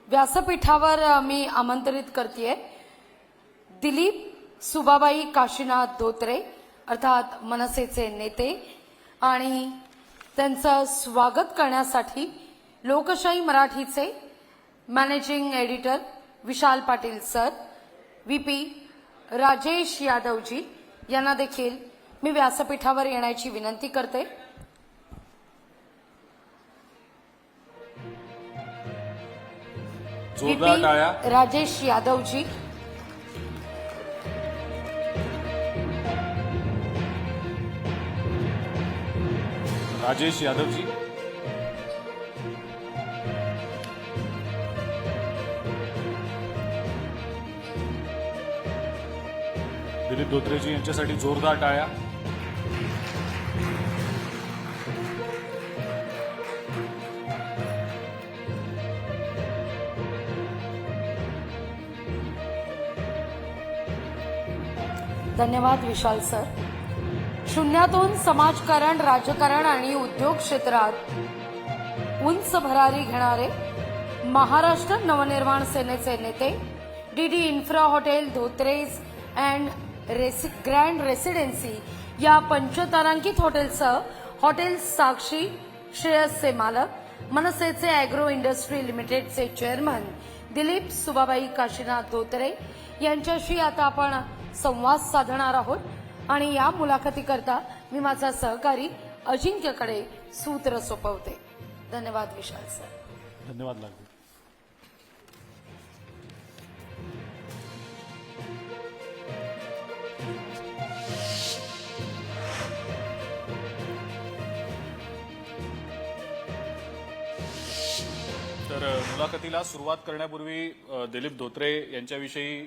व्यासपीठावर मी आमंत्रित करतेय दिलीप सुबाबाई काशीनाथ धोत्रे अर्थात मनसेचे नेते आणि त्यांचं स्वागत करण्यासाठी लोकशाही मराठीचे managing editor Vishal Patil sir, VP Rajesh Yadavji यांना देखील मी व्यासपीठावर येण्याची विनंती करते। जोरदार टाळ्या। राजेश यादवजी, राजेश यादवजी, दिलीप धोत्रेजी यांच्यासाठी जोरदार टाळ्या। धन्यवाद विशाल सर। शून्यातून समाजकारण, राजकारण आणि उद्योग क्षेत्रात उंच भरारी घेणारे महाराष्ट्र नवनिर्माण सेनेचे नेते डीडी इन्फ्रा हॉटेल धोत्रेज अँड ग्रँड रेसिडेन्सी या पंचतारांकित हॉटेलसह हॉटेल साक्षी श्रेयसचे मालक मनसेचे अॅग्रो इंडस्ट्री लिमिटेडचे चेअरमन दिलीप सुबाबाई काशीनाथ धोत्रे यांच्याशी आता आपण संवाद साधणार आहोत आणि या मुलाखतीकरता मी माझा सहकारी अजिंक्यकडे सूत्र सोपवते। धन्यवाद विशाल सर। धन्यवाद लागू। तर मुलाखतीला सुरुवात करण्यापूर्वी दिलीप धोत्रे यांच्याविषयी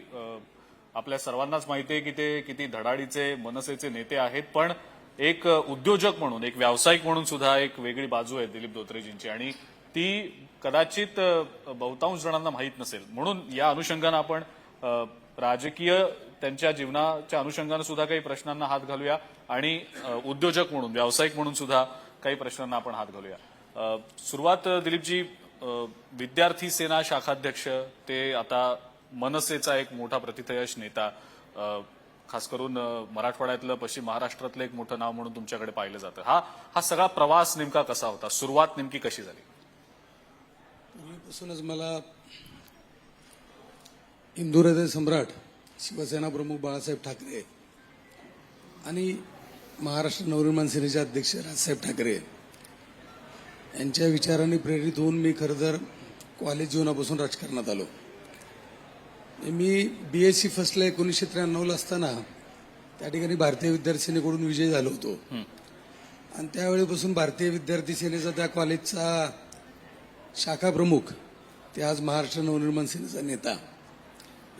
आपल्या सर्वांनाच माहिती आहे की ते किती धडाडीचे मनसेचे नेते आहेत, पण एक उद्योजक म्हणून, एक व्यावसायिक म्हणून सुद्धा एक वेगळी बाजू आहे दिलीप धोत्रेजींची आणि ती कदाचित बहुतांश जणांना माहीत नसेल। म्हणून या अनुषंगानं आपण राजकीय त्यांच्या जीवनाच्या अनुषंगानं सुद्धा काही प्रश्नांना हात घालूया आणि उद्योजक म्हणून, व्यावसायिक म्हणून सुद्धा काही प्रश्नांना आपण हात घालूया। सुरुवात दिलीपजी, विद्यार्थी सेना शाखाध्यक्ष ते आता मनसेचा एक मोठा प्रतिथयश नेता, खास करून मराठवाड्यातलं, पश्चिम महाराष्ट्रातलं एक मोठं नाव म्हणून तुमच्याकडे पाहिलं जातं। हा सगळा प्रवास नेमका कसा होता? सुरुवात नेमकी कशी झाली? पूर्वीपासूनच मला हिंदू हृदय सम्राट शिवसेना प्रमुख बाळासाहेब ठाकरे आणि महाराष्ट्र नवनिर्माण सेनेचे अध्यक्ष राजसाहेब ठाकरे यांच्या विचारांनी प्रेरित होऊन मी खरं तर कॉलेज जीवनापासून राजकारणात आलो। मी बीएससी फर्स्टला 1993 असताना त्या ठिकाणी भारतीय विद्यार्थी सेनेकडून विजयी झालो होतो आणि त्यावेळेपासून भारतीय विद्यार्थी सेनेचा, त्या कॉलेजचा शाखा प्रमुख, ते आज महाराष्ट्र नवनिर्माण सेनेचा नेता।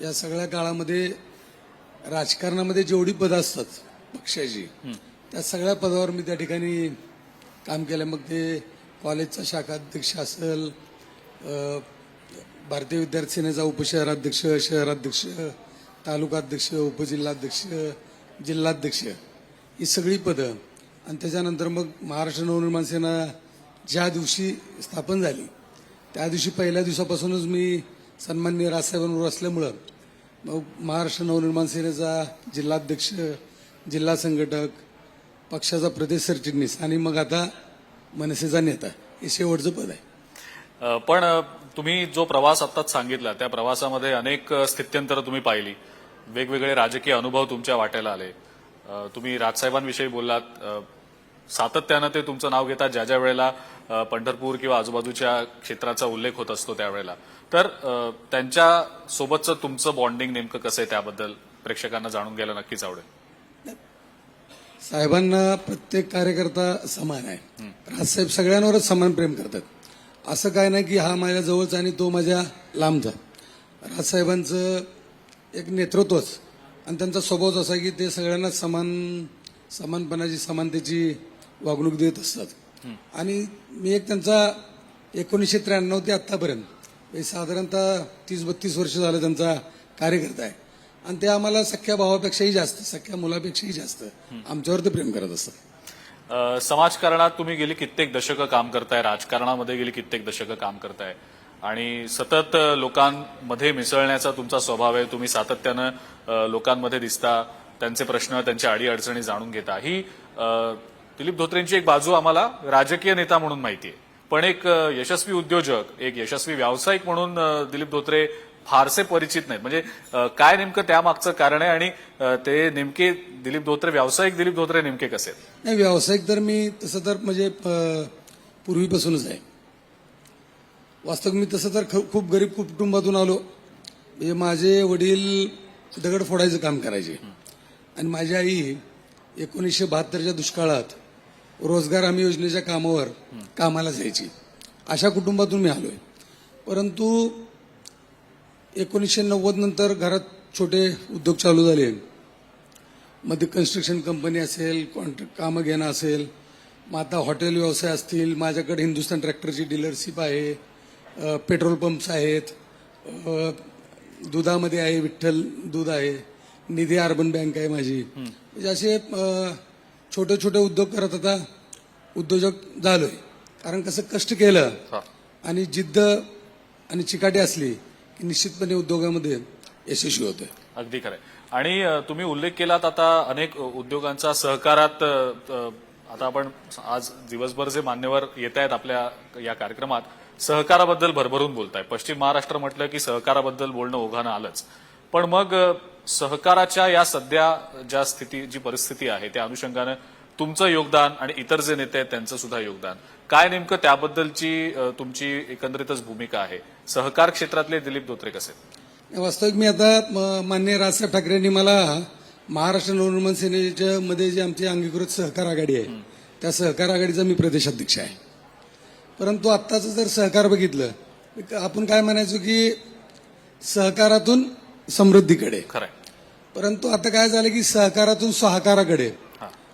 या सगळ्या काळामध्ये राजकारणामध्ये जेवढी पदं असतात पक्षाची, त्या सगळ्या पदावर मी त्या ठिकाणी काम केलं। मग ते कॉलेजचा शाखा अध्यक्ष असेल, भारतीय विद्यार्थी सेनेचा उपशहराध्यक्ष, शहराध्यक्ष, तालुकाध्यक्ष, उपजिल्हाध्यक्ष, जिल्हाध्यक्ष, ही सगळी पदं। आणि त्याच्यानंतर मग महाराष्ट्र नवनिर्माण सेना ज्या दिवशी स्थापन झाली त्या दिवशी पहिल्या दिवसापासूनच मी सन्माननीय राजसाहेबांवर असल्यामुळं मग महाराष्ट्र नवनिर्माण सेनेचा जिल्हाध्यक्ष, जिल्हा संघटक, पक्षाचा प्रदेश सरचिटणीस आणि मग आता मनसेचा नेता, हे शेवटचं पद आहे। पण तुम्ही जो प्रवास आत्ताच सांगितला त्या प्रवासामध्ये अनेक स्थित्यंतरं तुम्ही पाहिली, वेगवेगळे राजकीय अनुभव तुमच्या वाट्याला आले। तुम्ही राजसाहेबांविषयी बोललात, सातत्यानं ते तुमचं नाव घेतात ज्या ज्या वेळेला पंढरपूर किंवा आजूबाजूच्या क्षेत्राचा उल्लेख होत असतो त्यावेळेला। तर त्यांच्या सोबतचं तुमचं बॉन्डिंग नेमकं कसं आहे त्याबद्दल प्रेक्षकांना जाणून घ्यायला नक्कीच आवडेल। साहेबांना प्रत्येक कार्यकर्ता समान आहे। राजसाहेब सगळ्यांवरच समान प्रेम करतात। असं काय नाही की हा माझ्या जवळचा आणि तो माझ्या लांबचा। राजसाहेबांचं एक नेतृत्वच आणि त्यांचा स्वभावच असा की ते सगळ्यांना समानपणाची, समानतेची वागणूक देत असतात। आणि मी एक त्यांचा 1993 ते आतापर्यंत साधारणतः 30-32 वर्ष झालं त्यांचा कार्यकर्ता आहे आणि ते आम्हाला सख्या भावापेक्षाही जास्त, सख्या मुलापेक्षाही जास्त आमच्यावर ते प्रेम करत असतात। समाजकारणात तुम्ही गेली कित्येक दशकं काम करताय, राजकारणामध्ये गेली कित्येक दशकं काम करताय। आणि सतत लोकांमध्ये मिसळण्याचा तुमचा स्वभाव आहे. तुम्ही सातत्यानं लोकांमध्ये दिसता, त्यांचे प्रश्न, त्यांच्या अडीअडचणी जाणून घेता. ही दिलीप धोत्रेंची एक बाजू आम्हाला राजकीय नेता म्हणून माहिती आहे, पण एक यशस्वी उद्योजक, एक यशस्वी व्यावसायिक म्हणून दिलीप धोत्रे फारसे परिचित नाहीत. म्हणजे काय नेमकं त्यामागचं कारण आहे आणि ते नेमके दिलीप धोत्रे, व्यावसायिक दिलीप धोत्रे नेमके कसे आहेत? नाही, व्यावसायिक तर मी तसं तर म्हणजे पूर्वीपासूनच आहे. वास्तविक मी तसं तर खूप गरीब कुटुंबातून आलो. म्हणजे माझे वडील दगड फोडायचं काम करायचे आणि माझी आई 1972च्या दुष्काळात रोजगार हमी योजनेच्या कामावर कामाला जायची. अशा कुटुंबातून मी आलोय. परंतु 1990 नंतर घरात छोटे उद्योग चालू झाले. मध्ये कन्स्ट्रक्शन कंपनी असेल, कॉन्ट्रॅक्ट कामं घेणं असेल, मग आता हॉटेल व्यवसाय असतील. माझ्याकडे हिंदुस्थान ट्रॅक्टरची डीलरशिप आहे, पेट्रोल पंप्स आहेत, दुधामध्ये आहे, विठ्ठल दूध आहे, निधी अर्बन बँक आहे माझी. म्हणजे असे छोटे छोटे उद्योग करत आता उद्योजक झालोय. कारण कसं कष्ट केलं आणि जिद्द आणि चिकाटी असली की निश्चितपणे उद्योगामध्ये यशस्वी होतोय. अगदी खरंय. आणि तुम्ही उल्लेख केलात आता अनेक उद्योगांचा सहकारात. आता आपण आज दिवसभर जे मान्यवर येत आहेत आपल्या या कार्यक्रमात सहकाराबद्दल भरभरून बोलताय. पश्चिम महाराष्ट्र म्हटलं की सहकाराबद्दल बोलणं ओघानं आलंच. पण मग सहकाराच्या या सध्या जी परिस्थिती आहे त्या अनुषंगानं तुमचं योगदान आणि इतर जे नेते आहेत त्यांचं सुद्धा योगदान काय, नेमकं त्याबद्दलची तुमची एकंदरीतच भूमिका आहे? सहकार क्षेत्रातले दिलीप धोत्रे कसे? वास्तविक मी आता माननीय राजसाहेब ठाकरेंनी मला महाराष्ट्र नवनिर्माण सेनेच्या मध्ये जी आमची अंगीकृत सहकार आघाडी आहे त्या सहकार आघाडीचा मी प्रदेशाध्यक्ष आहे. परंतु आत्ताचं जर सहकार बघितलं आपण काय म्हणायचो की सहकारातून समृद्धीकडे, खरंय. परंतु आता काय झालं की सहकारातून सहाकाराकडे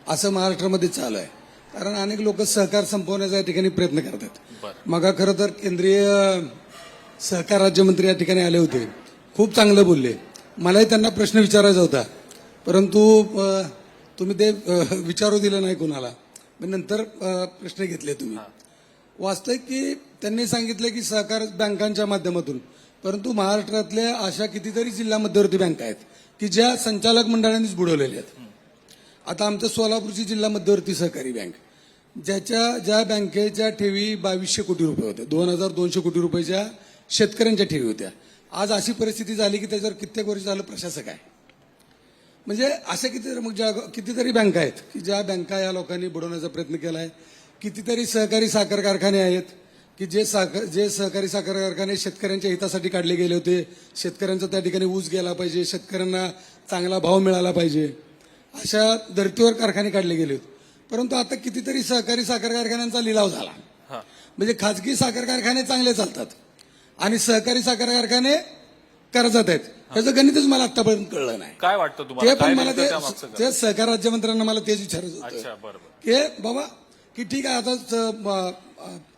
असं महाराष्ट्रामध्ये चालू आहे. कारण अनेक लोक सहकार संपवण्याचा या ठिकाणी प्रयत्न करतात. मग खरं तर केंद्रीय सहकार राज्यमंत्री या ठिकाणी आले होते, खूप चांगलं बोलले. मलाही त्यांना प्रश्न विचारायचा होता, परंतु तुम्ही ते विचारू दिलं नाही कोणाला. नंतर प्रश्न घेतले तुम्ही. वास्तविक की त्यांनी सांगितलं की सहकार बँकांच्या माध्यमातून, परंतु महाराष्ट्रातल्या अशा कितीतरी जिल्हा मध्यवर्ती बँका आहेत की ज्या संचालक मंडळांनीच बुडवलेल्या आहेत. आता आमच्या सोलापूरची जिल्हा मध्यवर्ती सहकारी बँक, ज्या बँकेच्या ठेवी 2200 कोटी रुपये होत्या, 2200 कोटी रुपयाच्या शेतकऱ्यांच्या ठेवी होत्या. आज अशी परिस्थिती झाली की त्याच्यावर कित्येक वर्ष झालं प्रशासक आहे. म्हणजे अशा कितीतरी बँका आहेत की ज्या बँका या लोकांनी बुडवण्याचा प्रयत्न केला आहे. कितीतरी सहकारी साखर कारखाने आहेत की जे सहकारी साखर कारखाने शेतकऱ्यांच्या हितासाठी काढले गेले होते. शेतकऱ्यांचा त्या ठिकाणी ऊस गेला पाहिजे, शेतकऱ्यांना चांगला भाव मिळाला पाहिजे, अशा धर्तीवर कारखाने काढले गेले होते. परंतु आता कितीतरी सहकारी साखर कारखान्यांचा लिलाव झाला. म्हणजे खाजगी साखर कारखाने चांगले चालतात आणि सहकारी साखर कारखाने कर्जात आहेत. त्याचं गणितच मला आतापर्यंत कळलं नाही. काय वाटतं तुम्हाला? ते पण मला ते सहकार राज्यमंत्र्यांना मला तेच विचारायचं होतं की बाबा की ठीक आहे, आता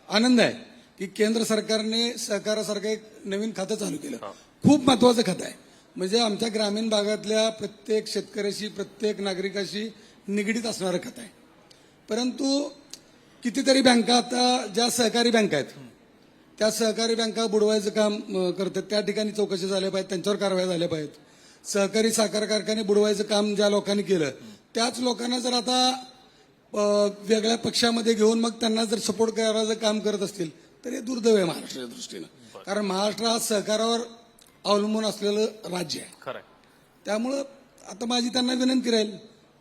आनंद आहे की केंद्र सरकारने सहकारासारखं एक नवीन खातं चालू केलं. खूप महत्वाचं खातं आहे. म्हणजे आमच्या ग्रामीण भागातल्या प्रत्येक शेतकऱ्याशी, प्रत्येक नागरिकाशी निगडीत असणारं खातं आहे. परंतु कितीतरी बँका आता ज्या सहकारी बँका आहेत त्या सहकारी बँका बुडवायचं काम करतात. त्या ठिकाणी चौकशी झाल्या पाहिजेत, त्यांच्यावर कारवाई झाल्या पाहिजेत. सहकारी साखर कारखाने बुडवायचं काम ज्या लोकांनी केलं त्याच लोकांना जर आता वेगळ्या पक्षामध्ये घेऊन मग त्यांना जर सपोर्ट करायचं काम करत असतील तर हे दुर्दैव आहे महाराष्ट्राच्या दृष्टीनं. कारण महाराष्ट्र हा सहकारावर अवलंबून असलेलं राज्य आहे. खरंय. त्यामुळं आता माझी त्यांना विनंती राहील,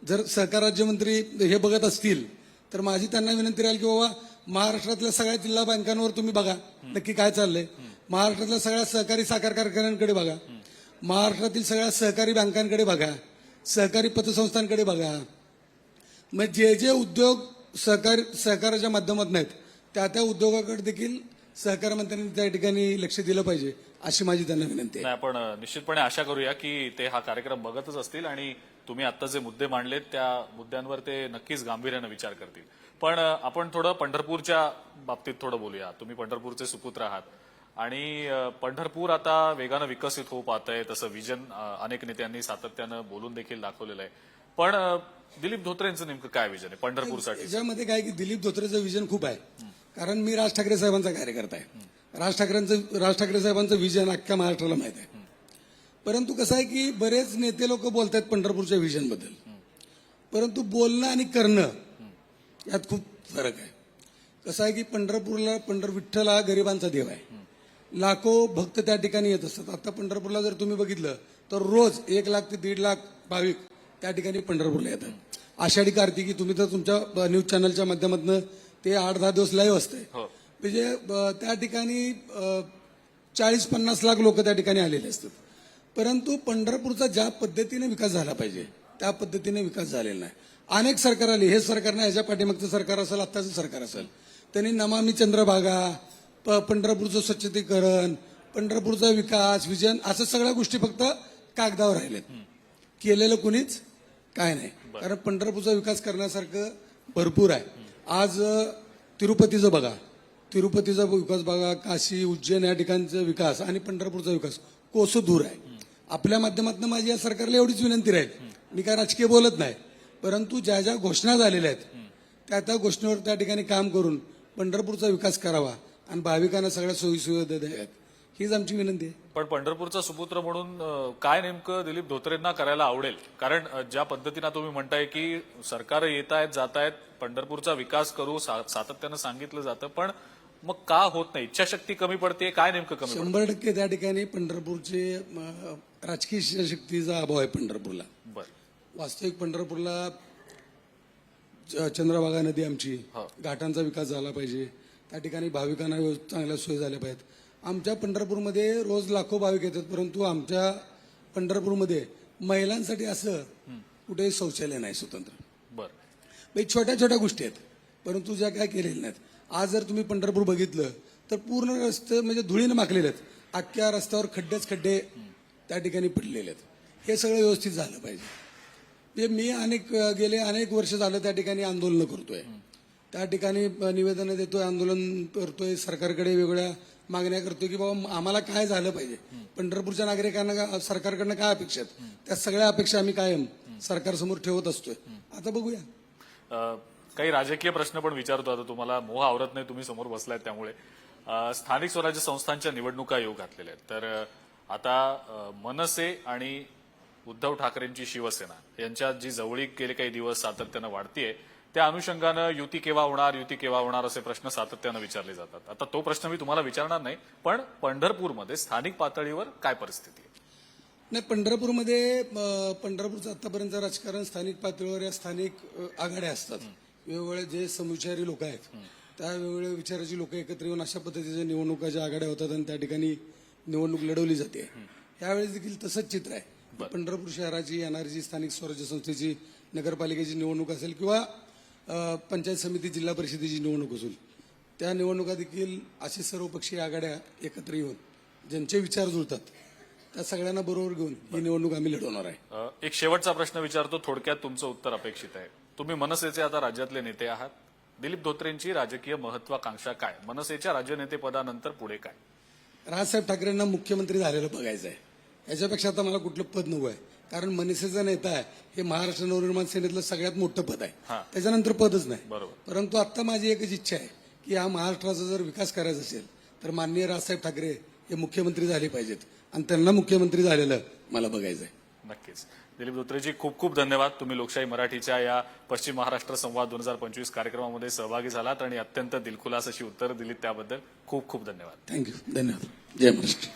जर सहकार राज्यमंत्री हे बघत असतील तर माझी त्यांना विनंती राहील की बाबा महाराष्ट्रातल्या सगळ्या जिल्हा बँकांवर तुम्ही बघा नक्की काय चाललंय. महाराष्ट्रातल्या सगळ्या सहकारी साखर कारखान्यांकडे बघा, महाराष्ट्रातील सगळ्या सहकारी बँकांकडे बघा, सहकारी पतसंस्थांकडे बघा. मग जे उद्योग सहकाराच्या माध्यमातून आहेत त्या उद्योगाकडे देखील सहकार मंत्र्यांनी त्या ठिकाणी लक्ष दिलं पाहिजे अशी माझी त्यांना विनंती आहे. नाही, आपण निश्चितपणे आशा करूया की ते हा कार्यक्रम बघतच असतील आणि तुम्ही आता जे मुद्दे मांडलेत त्या मुद्द्यांवर ते नक्कीच गांभीर्यानं विचार करतील. पण आपण थोडं पंढरपूरच्या बाबतीत थोडं बोलूया. तुम्ही पंढरपूरचे सुपुत्र आहात आणि पंढरपूर आता वेगानं विकसित होऊ पाहतंय, तसं विजन अनेक नेत्यांनी सातत्यानं बोलून देखील दाखवलेलं आहे. पण दिलीप धोत्रेंचं नेमकं काय विजन आहे पंढरपूरसाठी? याच्यामध्ये काय की दिलीप धोत्रेचं विजन खूप आहे. कारण मी राज ठाकरे साहेबांचा कार्यकर्ता आहे. राज ठाकरे साहेबांचं विजन अख्ख्या महाराष्ट्राला माहित आहे. परंतु कसं आहे की बरेच नेते लोक बोलतात पंढरपूरच्या विजनबद्दल, परंतु बोलणं आणि करणं यात खूप फरक आहे. कसं आहे की विठ्ठल हा गरिबांचा देव आहे. लाखो भक्त त्या ठिकाणी येत असतात. आता पंढरपूरला जर तुम्ही बघितलं तर रोज 1 लाख ते 1.5 लाख भाविक त्या ठिकाणी पंढरपूरला येतात. आषाढी कार्तिकी तुम्ही तर तुमच्या न्यूज चॅनलच्या माध्यमातून ते 8-10 दिवस लाईव्ह असते. म्हणजे त्या ठिकाणी 40-50 लाख लोक त्या ठिकाणी आलेले असतात. परंतु पंढरपूरचा ज्या पद्धतीने विकास झाला पाहिजे त्या पद्धतीने विकास झालेला नाही. अनेक सरकार आली, हे सरकार नाही, ह्याच्या पाठीमागचं सरकार असेल, आत्ताचं सरकार असेल, त्यांनी नमामि चंद्रभागा, पंढरपूरचं स्वच्छतेकरण, पंढरपूरचा विकास, विजन, असं सगळ्या गोष्टी फक्त कागदावर राहिलेत. केलेलं कुणीच काय नाही. कारण पंढरपूरचा विकास करण्यासारखं भरपूर आहे. आज तिरुपतीचा विकास बघा, काशी, उज्जैन या ठिकाणचा विकास आणि पंढरपूरचा विकास कोसो दूर आहे. आपल्या माध्यमातून माझी या सरकारला एवढीच विनंती राहील, मी काय राजकीय बोलत नाही, परंतु ज्या ज्या घोषणा झालेल्या आहेत त्या घोषणेवर त्या ठिकाणी काम करून पंढरपूरचा विकास करावा आणि भाविकांना सगळ्या सोयी सुविधा द्याव्यात, हीच आमची विनंती आहे. पण पंढरपूरचा सुपुत्र म्हणून काय नेमकं दिलीप धोत्रेंना करायला आवडेल? कारण ज्या पद्धतीनं तुम्ही म्हणताय की सरकार येत आहेत जात आहेत, पंढरपूरचा विकास करू सातत्यानं सांगितलं जातं, पण मग का होत नाही? इच्छाशक्ती कमी पडते, काय नेमकं कमी पडते? 100% त्या ठिकाणी पंढरपूरचे राजकीय शक्तीचा अभाव आहे पंढरपूरला. वास्तविक पंढरपूरला चंद्रभागा नदी आमची, घाटांचा विकास झाला पाहिजे, त्या ठिकाणी भाविकांना चांगल्या सोयी झाल्या पाहिजेत. आमच्या पंढरपूरमध्ये रोज लाखो भाविक येतात, परंतु आमच्या पंढरपूरमध्ये महिलांसाठी असं कुठेही शौचालय नाही स्वतंत्र. छोट्या छोट्या गोष्टी आहेत, परंतु ज्या काय केलेल्या नाहीत. आज जर तुम्ही पंढरपूर बघितलं तर पूर्ण रस्ते म्हणजे धुळीनं माखलेले आहेत. अख्ख्या रस्त्यावर खड्डे त्या ठिकाणी पडलेले आहेत. हे सगळं व्यवस्थित झालं पाहिजे. ते मी गेले अनेक वर्ष झालं त्या ठिकाणी आंदोलन करतोय, त्या ठिकाणी निवेदनं देतोय, आंदोलन करतोय, सरकारकडे वेगवेगळ्या मागण्या करतोय की बाबा आम्हाला काय झालं पाहिजे, पंढरपूरच्या नागरिकांना सरकारकडनं काय अपेक्षा आहेत, त्या सगळ्या अपेक्षा आम्ही कायम सरकारसमोर ठेवत असतोय. आता बघूया. काही राजकीय प्रश्न पण विचारतो. आता तुम्हाला मोह आवरत नाही, तुम्ही समोर बसलायत, त्यामुळे स्थानिक स्वराज्य संस्थांच्या निवडणुका येऊ घातलेल्या आहेत. तर आता मनसे आणि उद्धव ठाकरेंची शिवसेना यांच्यात जी जवळीक गेले काही दिवस सातत्यानं वाढतीये, त्या अनुषंगानं युती केव्हा होणार असे प्रश्न सातत्यानं विचारले जातात. आता तो प्रश्न मी तुम्हाला विचारणार नाही, पण पंढरपूरमध्ये स्थानिक पातळीवर काय परिस्थिती आहे? नाही, पंढरपूरचं आतापर्यंत राजकारण स्थानिक पातळीवर या स्थानिक आघाड्या असतात. वेगवेगळे जे समविचारी लोक आहेत त्या वेगवेगळ्या विचाराची लोक एकत्र येऊन अशा पद्धतीच्या निवडणुकाच्या आघाड्या होतात आणि त्या ठिकाणी निवडणूक लढवली जाते. यावेळेस देखील तसंच चित्र आहे. पंढरपूर शहराची येणारी जी स्थानिक स्वराज्य संस्थेची, नगरपालिकेची निवडणूक असेल किंवा पंचायत समिती, जिल्हा परिषदेची निवडणूक असेल, त्या निवडणुका देखील अशी सर्वपक्षीय आघाड्या एकत्र येऊन ज्यांचे विचार जुळतात त्या सगळ्यांना बरोबर घेऊन ही निवडणूक आम्ही लढवणार आहे. एक शेवटचा प्रश्न विचारतो, थोडक्यात तुमचं उत्तर अपेक्षित आहे. तुम्ही मनसेचे आता राज्यातले नेते आहात. दिलीप धोत्रेंची राजकीय महत्वाकांक्षा काय? मनसेच्या राज्यनेतेपदानंतर पुढे काय? राजसाहेब ठाकरेंना मुख्यमंत्री झालेलं बघायचं आहे. याच्यापेक्षा आता मला कुठलं पद नको आहे. कारण मनसेचा नेता आहे हे महाराष्ट्र नवनिर्माण सेनेतलं सगळ्यात मोठं पद आहे, त्याच्यानंतर पदच नाही. परंतु आता माझी एकच इच्छा आहे की हा महाराष्ट्राचा जर विकास करायचा असेल तर माननीय राजसाहेब ठाकरे हे मुख्यमंत्री झाले पाहिजेत आणि त्यांना मुख्यमंत्री झालेलं मला बघायचं आहे. नक्कीच. दिलीप धोत्रेजी, खूप खूप धन्यवाद. तुम्ही लोकशाही मराठीच्या या पश्चिम महाराष्ट्र संवाद 2025 कार्यक्रमामध्ये सहभागी झालात आणि अत्यंत दिलखुलास अशी उत्तरं दिलीत, त्याबद्दल खूप खूप धन्यवाद. थँक्यू. धन्यवाद. जय महाराष्ट्र.